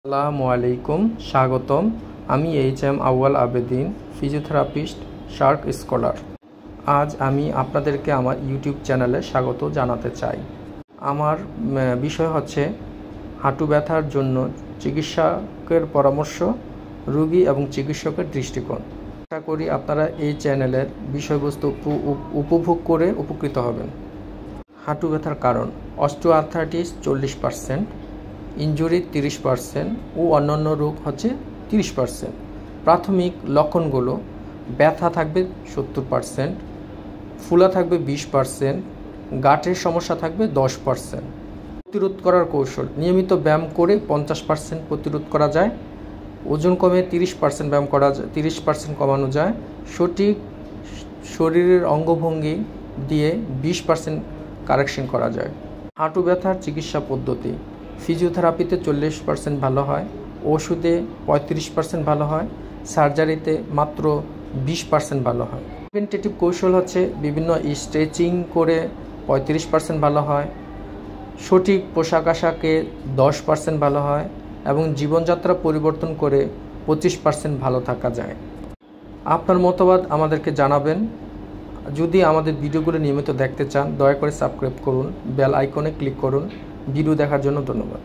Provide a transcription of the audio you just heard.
আসসালামু আলাইকুম, স্বাগতম। আমি এইচ.এম. আউয়াল আবেদিন, ফিজিওথেরাপিস্ট, শার্ক স্কলার। আজ আমি আপনাদেরকে আমার ইউটিউব চ্যানেলে স্বাগত জানাতে চাই। আমার বিষয় হচ্ছে হাঁটু ব্যথার জন্য চিকিৎসকের পরামর্শ, রোগী এবং চিকিৎসকের দৃষ্টিকোণ। আশা করি আপনারা এই চ্যানেলের বিষয়বস্তু উপভোগ করে উপকৃত হবেন। হাঁটু ব্যথার কারণ: অস্টিওআর্থ্রাইটিস 40%, ইনজুরি 30% ও অন্যান্য রোগ হচ্ছে 30%। প্রাথমিক লক্ষণগুলো: ব্যথা থাকবে 70%, ফুলা থাকবে 20%, গাঁটের সমস্যা থাকবে 10%। প্রতিরোধ করার কৌশল: নিয়মিত ব্যায়াম করে 50% প্রতিরোধ করা যায়, ওজন কমে 30% ব্যায়াম করা যায়, 30% কমানো যায়। সঠিক শরীরের অঙ্গভঙ্গি দিয়ে 20% কারেকশন করা যায়। হাঁটু ব্যথার চিকিৎসা পদ্ধতি: ফিজিওথেরাপিতে 40% ভালো হয়, ওষুধে 35% ভালো হয়, সার্জারিতে মাত্র 20% ভালো হয়। প্রিভেন্টিভ কৌশল হচ্ছে বিভিন্ন স্ট্রেচিং করে 35% ভালো হয়, সঠিক পোশাক আশাকে 10% ভালো হয় এবং জীবনযাত্রা পরিবর্তন করে 25% ভালো থাকা যায়। আপনার মতামত আমাদেরকে জানাবেন। যদি আমাদের ভিডিওগুলো নিয়মিত দেখতে চান, দয়া করে সাবস্ক্রাইব করুন, বেল আইকনে ক্লিক করুন। ভিডিও দেখার জন্য ধন্যবাদ।